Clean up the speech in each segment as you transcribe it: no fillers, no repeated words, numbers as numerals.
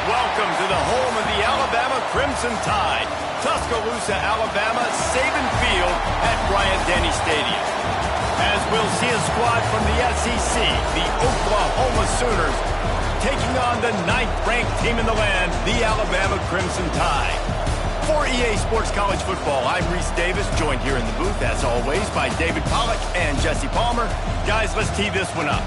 welcome to the home of the Alabama Crimson Tide. Tuscaloosa, Alabama, Saban Field at Bryant-Denny Stadium. As we'll see a squad from the SEC, the Oklahoma Sooners, taking on the 9th-ranked team in the land, the Alabama Crimson Tide. For EA Sports College Football, I'm Reese Davis, joined here in the booth, as always, by David Pollack and Jesse Palmer. Guys, let's tee this one up.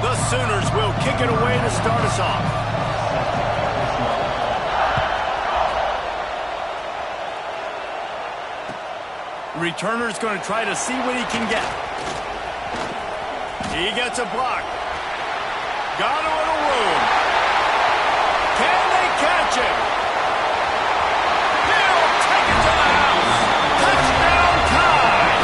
The Sooners will kick it away to start us off. Returner's going to try to see what he can get. He gets a block. Got a little room. Can they catch him? He'll take it to the house. Touchdown Tide.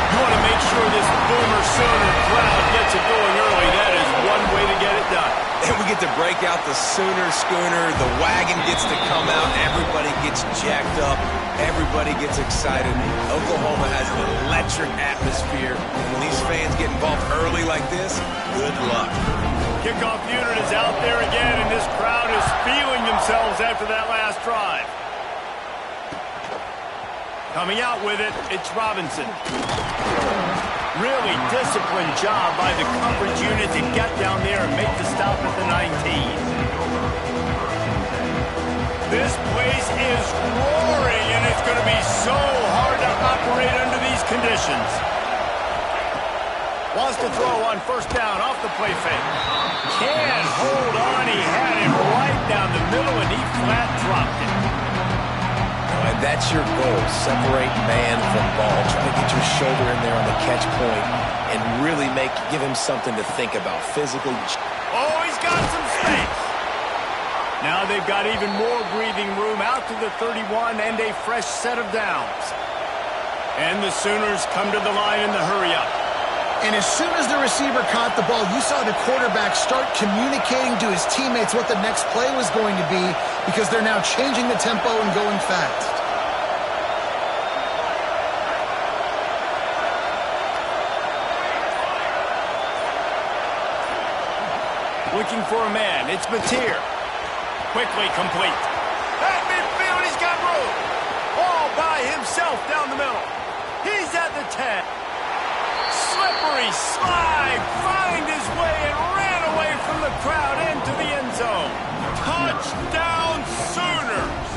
You want to make sure this Boomer Sooner crowd gets it going early. That is one way to get it done. And we get to break out the Sooner schooner. The wagon gets to come out. Everybody gets jacked up. Everybody gets excited. Oklahoma has an electric atmosphere. And when these fans get involved early like this, good luck. Kickoff unit is out there again, and this crowd is feeling themselves after that last drive. Coming out with it, it's Robinson. Really disciplined job by the coverage unit to get down there and make the stop at the 19. This place is roaring, and it's going to be so hard to operate under these conditions. Wants to throw on first down off the play fake. Can't hold on. He had it right down the middle, and he flat dropped it. And that's your goal. Separate man from ball. Try to get your shoulder in there on the catch point and really give him something to think about physically. Oh, he's got some space. Now they've got even more breathing room out to the 31 and a fresh set of downs. And the Sooners come to the line in the hurry-up. And as soon as the receiver caught the ball, you saw the quarterback start communicating to his teammates what the next play was going to be because they're now changing the tempo and going fast. Looking for a man. It's Mateer. Quickly complete. At midfield, he's got room. All by himself down the middle. He's at the 10. Slippery slide. Find his way and ran away from the crowd into the end zone. Touchdown Sooners.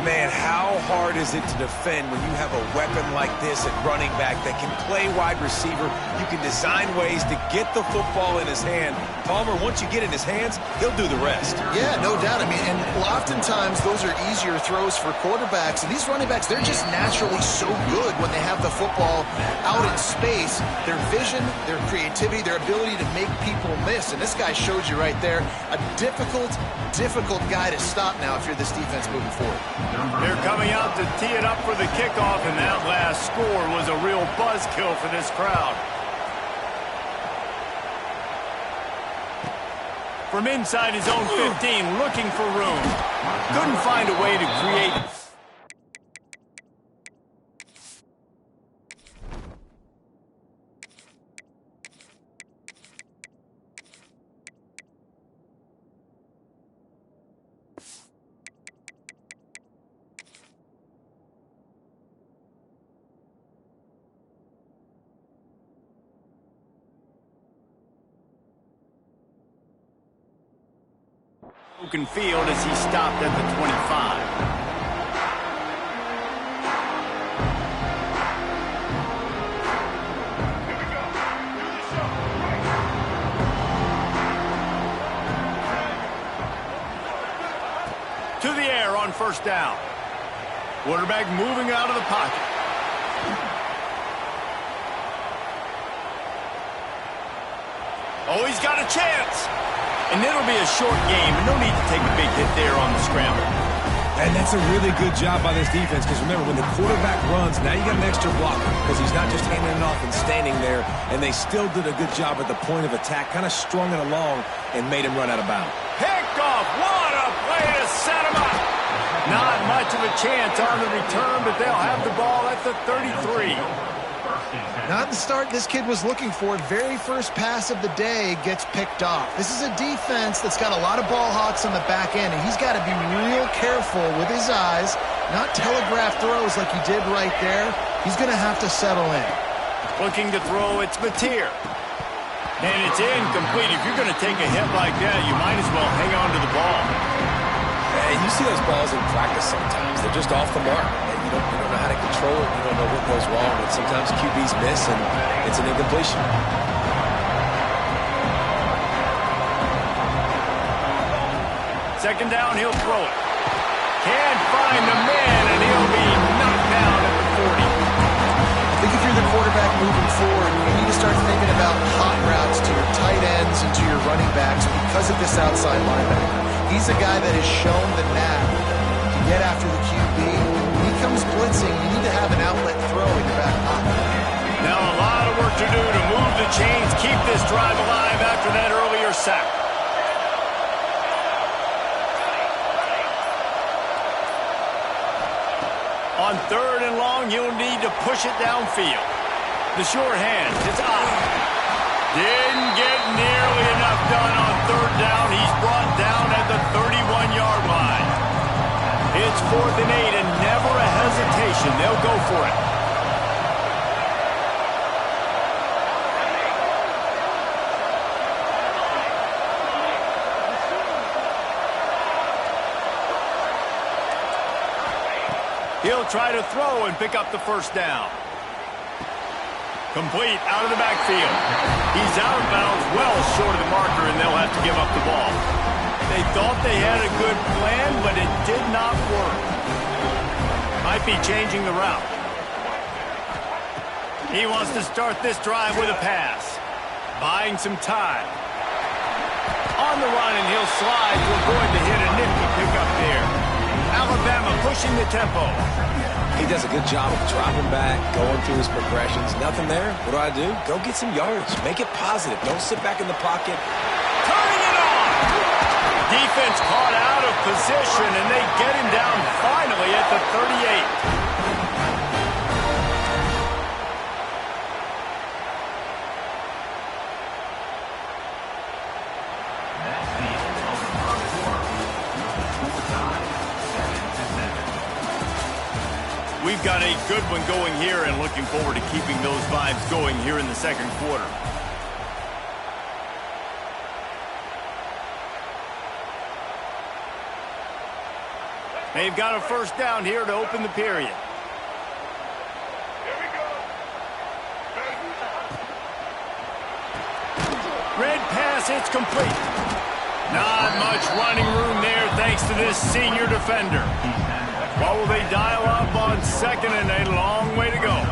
Man, how hard is it to defend when you have a weapon like this at running back that can play wide receiver? You can design ways to get the football in his hand. Palmer, once you get it in his hands, he'll do the rest. Yeah, no doubt. I mean, and oftentimes those are easier throws for quarterbacks. And these running backs, they're just naturally so good when they have the football out in space. Their vision, their creativity, their ability to make people miss. And this guy showed you right there, a difficult guy to stop now if you're this defense moving forward. They're coming out to tee it up for the kickoff, and that last score was a real buzzkill for this crowd. From inside his own 15, looking for room. Couldn't find a way to create. Open field as he stopped at the 25. To the air on first down. Quarterback moving out of the pocket. Oh, he's got a chance. And it'll be a short game, and no need to take a big hit there on the scramble. And that's a really good job by this defense, because remember, when the quarterback runs, now you got an extra blocker, because he's not just handing it off and standing there, and they still did a good job at the point of attack, kind of strung it along and made him run out of bounds. Picked off. What a play to set him up. Not much of a chance on the return, but they'll have the ball at the 33. Not the start this kid was looking for. Very first pass of the day gets picked off. This is a defense that's got a lot of ball hawks on the back end, and he's got to be real careful with his eyes, not telegraph throws like he did right there. He's going to have to settle in. Looking to throw, it's Mateer. And it's incomplete. If you're going to take a hit like that, you might as well hang on to the ball. And you see those balls in practice sometimes. They're just off the mark. And you don't know how to control it. You don't know what goes wrong. And sometimes QBs miss, and it's an incompletion. Second down, he'll throw it. Can't find the man, and he'll be knocked down at the 40. I think if you're the quarterback moving forward, you need to start thinking about hot routes to your tight ends and to your running backs because of this outside linebacker. He's a guy that has shown the knack to get after the QB. When he comes blitzing, you need to have an outlet throw in your back pocket. Now a lot of work to do to move the chains, keep this drive alive after that earlier sack. On third and long, you'll need to push it downfield. The short hand, it's out. Didn't get nearly enough done on third down. He's brought down at the 31-yard line. It's 4th and 8 and never a hesitation. They'll go for it. He'll try to throw and pick up the first down. Complete out of the backfield. He's out of bounds, well short of the marker, and they'll have to give up the ball. They thought they had a good plan, but it did not work. Might be changing the route. He wants to start this drive with a pass. Buying some time. On the run, and he'll slide to avoid the hit. A nifty pickup there. Alabama pushing the tempo. He does a good job of dropping back, going through his progressions. Nothing there. What do? Go get some yardage. Make it positive. Don't sit back in the pocket. Turning it on! Defense caught out of position, and they get him down finally at the 38. We've got a good one going here and looking forward to keeping those vibes going here in the second quarter. They've got a first down here to open the period. Here we go. Red pass, it's complete. Not much running room there thanks to this senior defender. What will they dial up on second and a long way to go?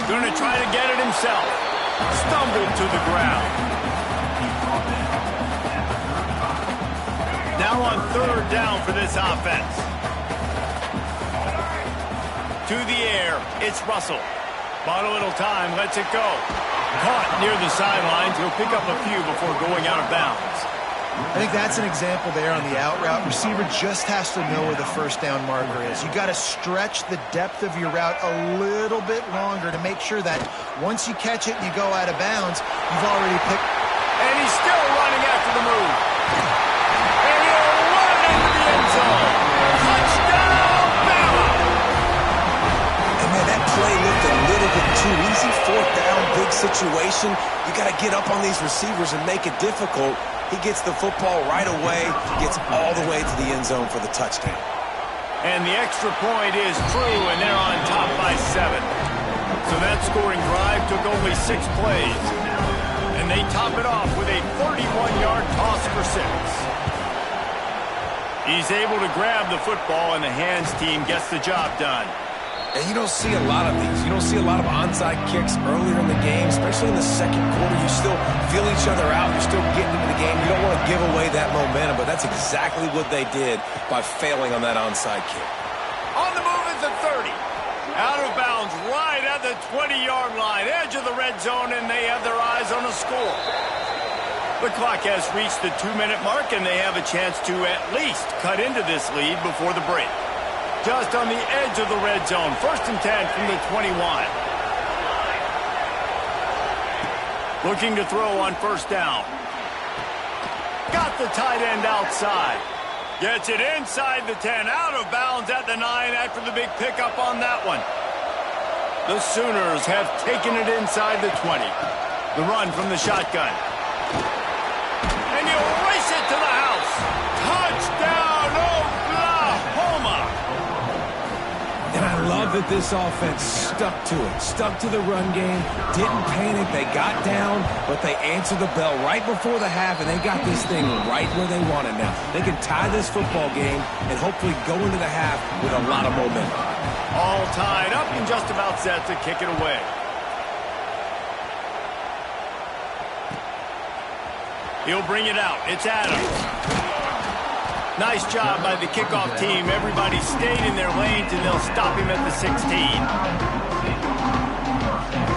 Going to try to get it himself. Stumbled to the ground. Now on third down for this offense. To the air, it's Russell. Bought a little time, lets it go. Caught near the sidelines. He'll pick up a few before going out of bounds. I think that's an example there on the out route. Receiver just has to know where the first down marker is. You got to stretch the depth of your route a little bit longer to make sure that once you catch it and you go out of bounds, you've already picked. And he's still running after the move. And he'll run into the end zone. Touchdown, Bama! And man, that play looked a little bit too easy. Fourth down, big situation. You got to get up on these receivers and make it difficult. He gets the football right away, gets all the way to the end zone for the touchdown. And the extra point is true, and they're on top by 7. So that scoring drive took only 6 plays. And they top it off with a 31-yard toss for 6. He's able to grab the football, and the hands team gets the job done. And you don't see a lot of these. You don't see a lot of onside kicks earlier in the game, especially in the second quarter. You still feel each other out. You're still getting into the game. You don't want to give away that momentum, but that's exactly what they did by failing on that onside kick. On the move is the 30. Out of bounds right at the 20-yard line, edge of the red zone, and they have their eyes on the score. The clock has reached the 2-minute mark, and they have a chance to at least cut into this lead before the break. Just on the edge of the red zone, 1st and 10 from the 21. Looking to throw on 1st down. Got the tight end outside. Gets it inside the 10, out of bounds at the 9 after the big pickup on that one. The Sooners have taken it inside the 20. The run from the shotgun. And you race it to the house. Touchdown, Oklahoma! And I love that this offense stuck to it, stuck to the run game, didn't panic, they got down, but they answered the bell right before the half, and they got this thing right where they want it now. They can tie this football game and hopefully go into the half with a lot of momentum. All tied up and just about set to kick it away. He'll bring it out. It's Adams. Nice job by the kickoff team. Everybody stayed in their lanes, and they'll stop him at the 16.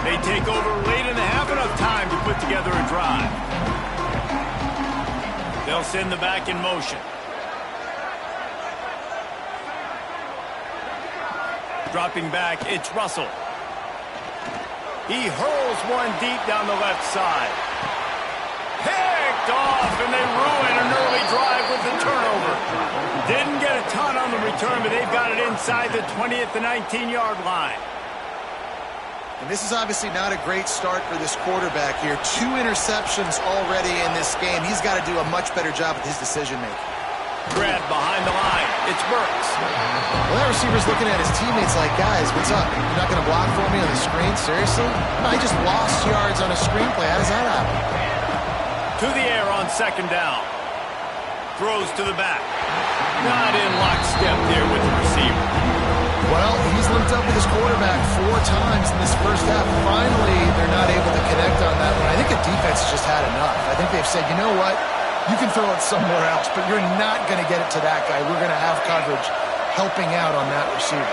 They take over late in the half, enough time to put together a drive. They'll send the back in motion. Dropping back, it's Russell. He hurls one deep down the left side. Picked off, and they ruin an early drive with the turnover. Didn't get a ton on the return, but they've got it inside the 20 at the 19-yard line. And this is obviously not a great start for this quarterback here. 2 interceptions already in this game. He's got to do a much better job with his decision-making. Grab behind the line. It's Burks. Well, that receiver's looking at his teammates like, guys, what's up? You're not going to block for me on the screen? Seriously? No, he just lost yards on a screenplay. How does that happen? To the air on 2nd down. Throws to the back. Not in lockstep there with the receiver. Well, he's linked up with his quarterback 4 times in this first half. Finally, they're not able to connect on that one. I think the defense has just had enough. I think they've said, you know what? You can throw it somewhere else, but you're not going to get it to that guy. We're going to have coverage helping out on that receiver.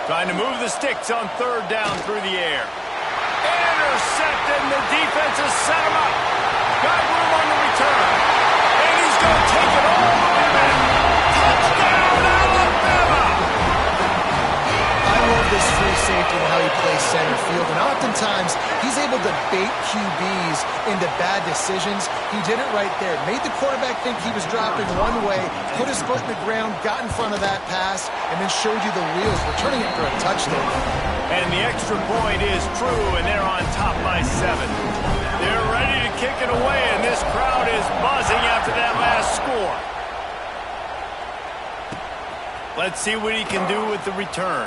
Trying to move the sticks on 3rd down through the air. Intercepted, and the defense has set him up. Got room on the return. And he's going to take it all the way back. Touchdown, Alabama! I love this free safety and how he plays center field. And oftentimes, he's able to bait QBs into bad decisions. He did it right there. Made the quarterback think he was dropping one way, put his foot in the ground, got in front of that pass, and then showed you the wheels, returning it for a touchdown. And the extra point is true, and they're on top by 7. They're ready to kick it away, and this crowd is buzzing after that last score. Let's see what he can do with the return.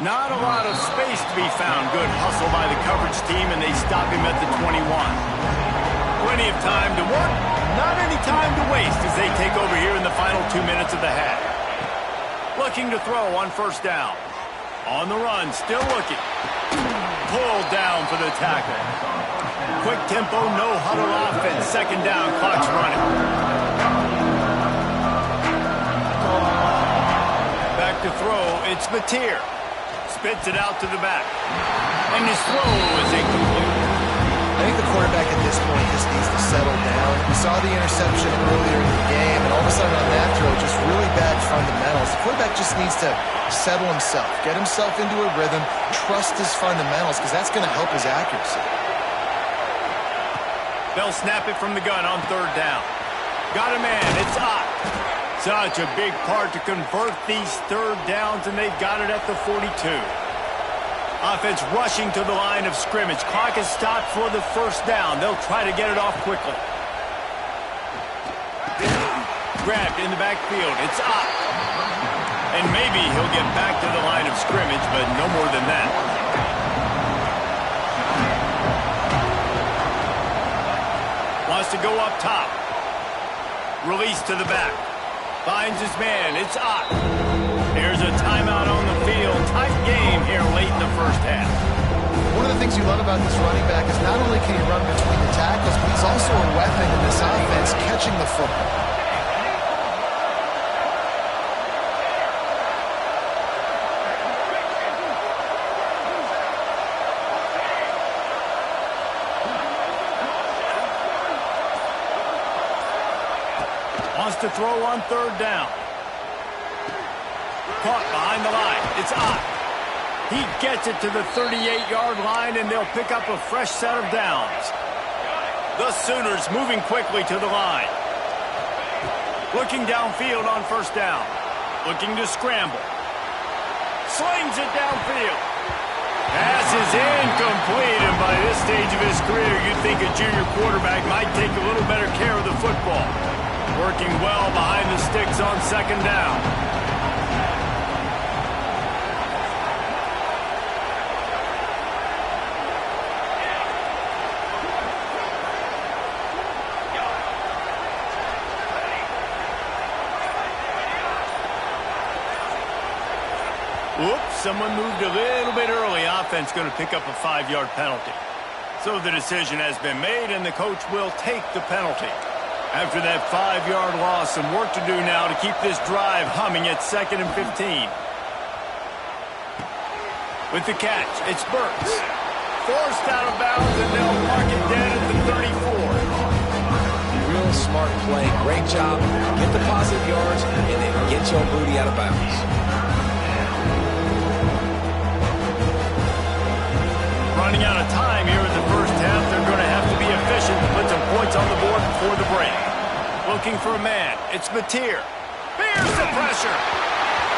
Not a lot of space to be found. Good hustle by the coverage team, and they stop him at the 21. Plenty of time to work, not any time to waste as they take over here in the final 2 minutes of the half. Looking to throw on 1st down. On the run, still looking. Pulled down for the tackle. Quick tempo, no huddle offense. 2nd down, clock's running. Back to throw, it's Mateer. Spits it out to the back. And his throw is incomplete. I think the quarterback at this point just needs to settle down. We saw the interception earlier in the game, and all of a sudden on that throw, just really bad fundamentals. The quarterback just needs to settle himself, get himself into a rhythm, trust his fundamentals, because that's going to help his accuracy. They'll snap it from the gun on 3rd down. Got a man, it's Ott. Such a big part to convert these 3rd downs, and they've got it at the 42. Offense rushing to the line of scrimmage. Clock is stopped for the 1st down. They'll try to get it off quickly. Grabbed in the backfield. It's Ott. And maybe he'll get back to the line of scrimmage, but no more than that. Wants to go up top. Release to the back. Finds his man. It's Ott. Here's a timeout on the field. Tight game here late in the first half. One of the things you love about this running back is not only can he run between the tackles, but he's also a weapon in this offense, catching the football. Wants to throw on third down. Caught behind the line. It's Ott. He gets it to the 38-yard line, and they'll pick up a fresh set of downs. The Sooners moving quickly to the line. Looking downfield on first down. Looking to scramble. Slings it downfield. Pass is incomplete, and by this stage of his career, you'd think a junior quarterback might take a little better care of the football. Working well behind the sticks on second down. Whoops, someone moved a little bit early. Offense going to pick up a 5-yard penalty. So the decision has been made, and the coach will take the penalty. After that 5-yard loss, some work to do now to keep this drive humming at 2nd and 15. With the catch, it's Burks. Forced out of bounds, and they'll mark it dead at the 34. Real smart play. Great job. Get the positive yards, and then get your booty out of bounds. Running out of time here in the first half. They're going to have to be efficient to put some points on the board before the break. Looking for a man. It's Mateer. Here's the pressure.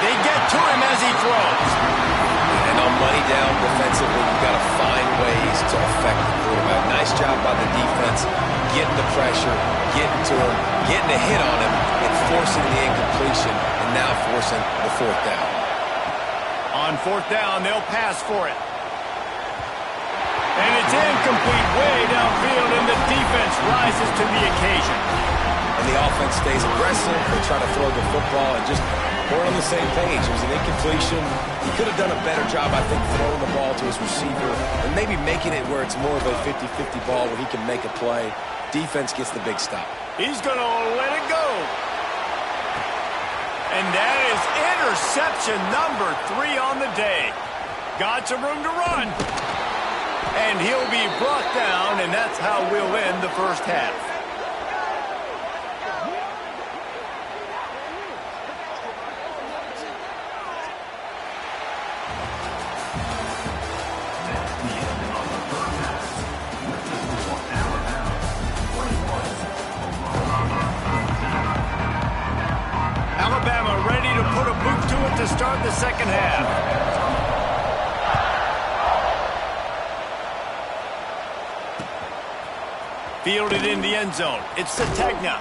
They get to him as he throws. And on money down defensively, you've got to find ways to affect the quarterback. Nice job by the defense, getting the pressure, getting to him, getting a hit on him, and forcing the incompletion, and now forcing the fourth down. On fourth down, they'll pass for it. And it's incomplete way downfield, and the defense rises to the occasion. And the offense stays aggressive. They try to throw the football and just we're on the same page. It was an incompletion. He could have done a better job, I think, throwing the ball to his receiver and maybe making it where it's more of a 50-50 ball where he can make a play. Defense gets the big stop. He's going to let it go. And that is interception number 3 on the day. Got some room to run. And he'll be brought down, and that's how we'll end the first half. Alabama ready to put a boot to it to start the second half. Fielded in the end zone. It's Sategna.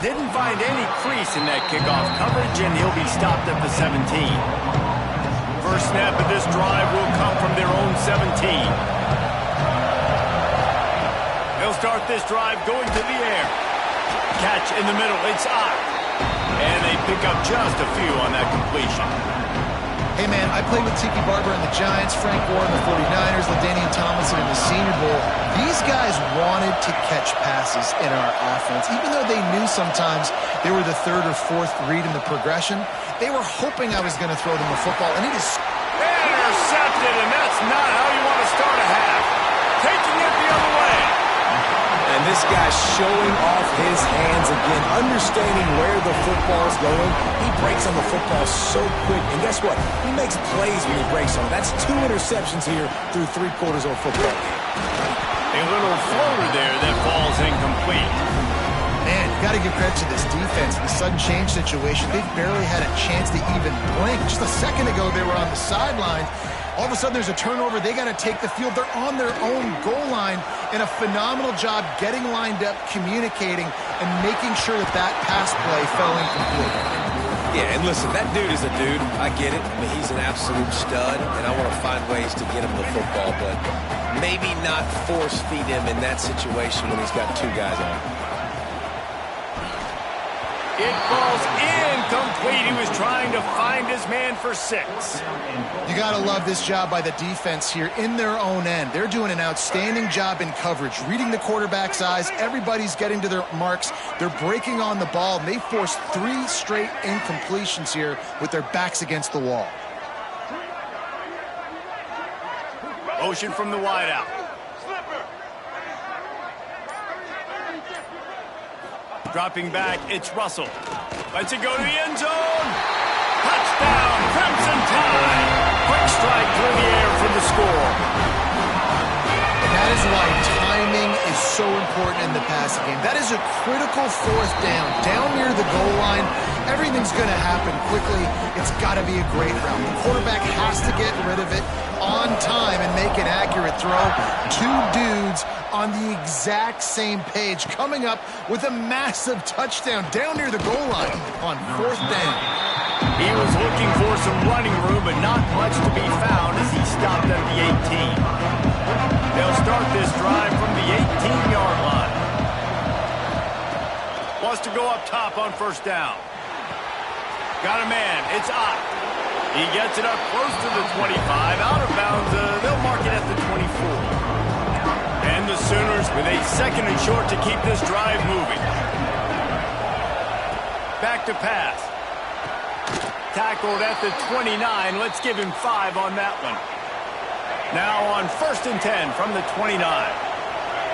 Didn't find any crease in that kickoff coverage, and he'll be stopped at the 17. First snap of this drive will come from their own 17. They'll start this drive going to the air. Catch in the middle. It's Ott. And they pick up just a few on that completion. Hey, man, I played with Tiki Barber and the Giants, Frank Gore and the 49ers, LaDainian Tomlinson in the Senior Bowl. These guys wanted to catch passes in our offense. Even though they knew sometimes they were the third or fourth read in the progression, they were hoping I was going to throw them the football, and it is intercepted, and that's not how you want to start a half. Taking it the other way. And this guy's showing off his hands again, understanding where the football's going. He breaks on the football so quick, and guess what? He makes plays when he breaks on it. That's 2 interceptions here through 3 quarters of a football game. A little floater there that falls incomplete. Man, you got to give credit to this defense. The sudden change situation, they've barely had a chance to even blink. Just a second ago, they were on the sideline. All of a sudden, there's a turnover. They got to take the field. They're on their own goal line, and a phenomenal job getting lined up, communicating, and making sure that that pass play fell incomplete. Yeah, and listen, that dude is a dude. I get it. I mean, he's an absolute stud, and I want to find ways to get him the football, but maybe not force feed him in that situation when he's got 2 guys on him. It falls incomplete. He was trying to find his man for 6. You got to love this job by the defense here in their own end. They're doing an outstanding job in coverage, reading the quarterback's eyes. Everybody's getting to their marks. They're breaking on the ball, and they forced 3 straight incompletions here with their backs against the wall. Motion from the wideout. Dropping back, it's Russell. Lets it go to the end zone. Touchdown, Crimson Tide. Quick strike through the air for the score. And that is why timing is so important in the passing game. That is a critical 4th down. Down near the goal line, everything's going to happen quickly. It's got to be a great route. The quarterback has to get rid of it on time and make an accurate throw. 2 dudes on the exact same page, coming up with a massive touchdown down near the goal line on 4th down. He was looking for some running room, but not much to be found as he stopped at the 18. They'll start this drive from the 18-yard line. Wants to go up top on 1st down. Got a man. It's Ott. He gets it up close to the 25. Out of bounds. They'll mark it at the 24. And the Sooners with a 2nd and short to keep this drive moving. Back to pass. Tackled at the 29. Let's give him 5 on that one. Now on 1st and 10 from the 29.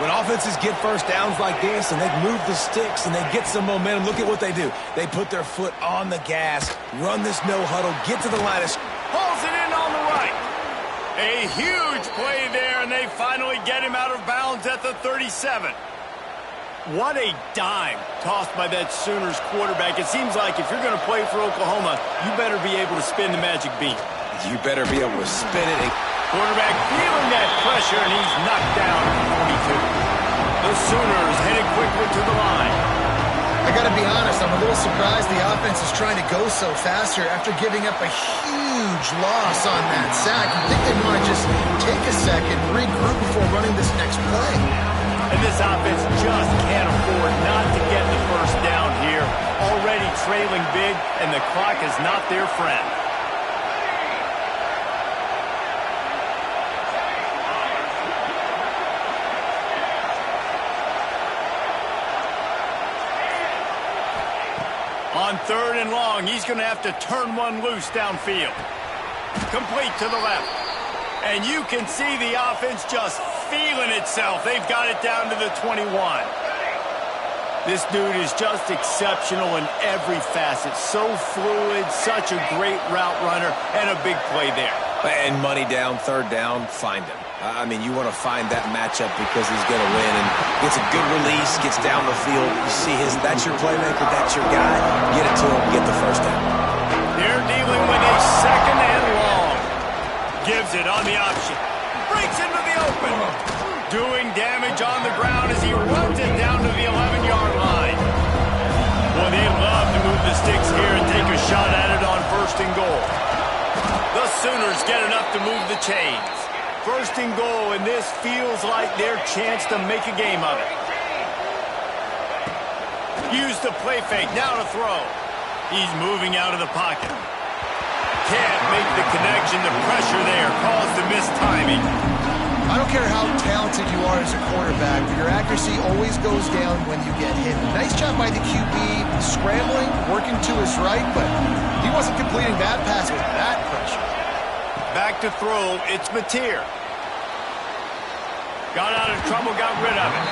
When offenses get 1st downs like this and they move the sticks and they get some momentum, look at what they do. They put their foot on the gas, run this no huddle, get to the line of... Pulls it in on the right. A huge play there, and they finally get him out of bounds at the 37. What a dime tossed by that Sooners quarterback. It seems like if you're going to play for Oklahoma, you better be able to spin the magic beat. You better be able to spin it. Quarterback feeling that pressure, and he's knocked down at the 42. The Sooners headed quickly to the line. I got to be honest, I'm a little surprised the offense is trying to go so fast here after giving up a huge loss on that sack. You think they want to just take a second, regroup before running this next play. And this offense just can't afford not to get the 1st down here. Already trailing big, and the clock is not their friend. On 3rd and long, he's going to have to turn one loose downfield. Complete to the left. And you can see the offense just feeling itself. They've got it down to the 21. This dude is just exceptional in every facet. So fluid, such a great route runner, and a big play there. And money down, 3rd down, find him. I mean, you want to find that matchup because he's going to win and gets a good release, gets down the field. You see that's your playmaker, that's your guy. Get it to him, get the 1st down. They're dealing with a 2nd and long. Gives it on the option. Breaks into the open. Doing damage on the ground as he runs it down to the 11-yard line. Boy, they'd love to move the sticks here and take a shot at it on 1st and goal. The Sooners get enough to move the chains. 1st and goal, and this feels like their chance to make a game of it. Use the play fake, now to throw. He's moving out of the pocket. Can't make the connection, the pressure there caused the missed timing. I don't care how talented you are as a quarterback, but your accuracy always goes down when you get hit. Nice job by the QB, scrambling, working to his right, but he wasn't completing that pass with that pressure. Back to throw, it's Mateer. Got out of trouble, got rid of it.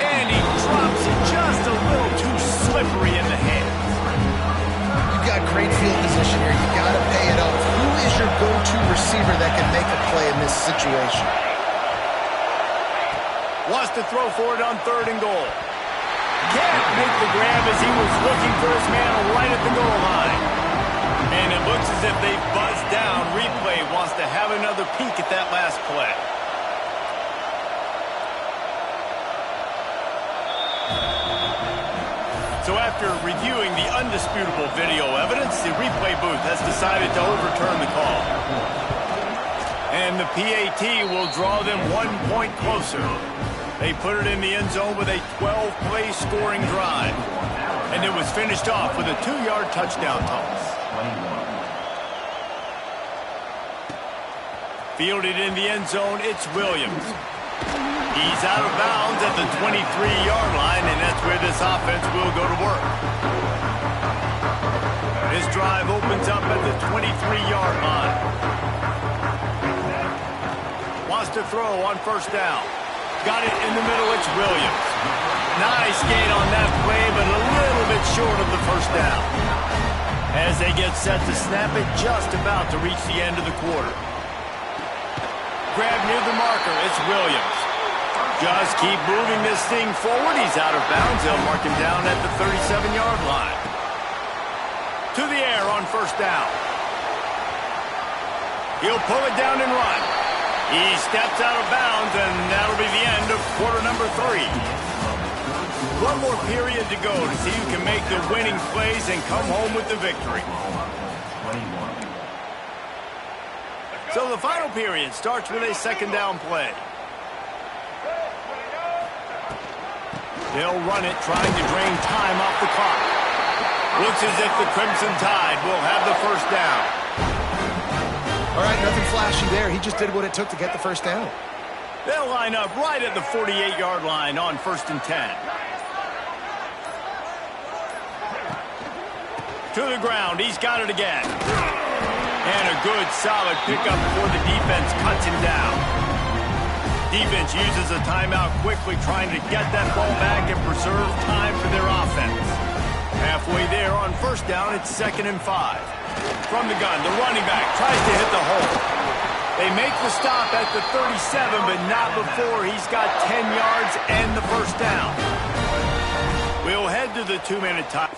And he drops it just a little too slippery in the hands. You've got great field position here. You got to pay it up. Who is your go-to receiver that can make a play in this situation? Wants to throw for it on 3rd and goal. Can't make the grab as he was looking for his man right at the goal line. And it looks as if they buzzed down. Replay wants to have another peek at that last play. So after reviewing the undisputable video evidence, the replay booth has decided to overturn the call. And the PAT will draw them 1 point closer. They put it in the end zone with a 12-play scoring drive. And it was finished off with a 2-yard touchdown toss. Fielded in the end zone, it's Williams. He's out of bounds at the 23-yard line, and that's where this offense will go to work. This drive opens up at the 23-yard line. Wants to throw on first down. Got it in the middle, it's Williams. Nice gain on that play, but a little bit short of the first down. As they get set to snap it, just about to reach the end of the quarter. Grab near the marker, it's Williams. Just keep moving this thing forward. He's out of bounds. They'll mark him down at the 37-yard line. To the air on first down. He'll pull it down and run. He steps out of bounds, and that'll be the end of quarter number 3. One more period to go to see who can make the winning plays and come home with the victory. So the final period starts with a second down play. They'll run it, trying to drain time off the clock. Looks as if the Crimson Tide will have the first down. All right, nothing flashy there. He just did what it took to get the first down. They'll line up right at the 48-yard line on 1st and 10. To the ground, he's got it again. And a good, solid pickup before the defense cuts him down. Defense uses a timeout quickly, trying to get that ball back and preserve time for their offense. Halfway there on first down, it's 2nd and 5. From the gun, the running back tries to hit the hole. They make the stop at the 37, but not before he's got 10 yards and the first down. We'll head to the 2-minute time.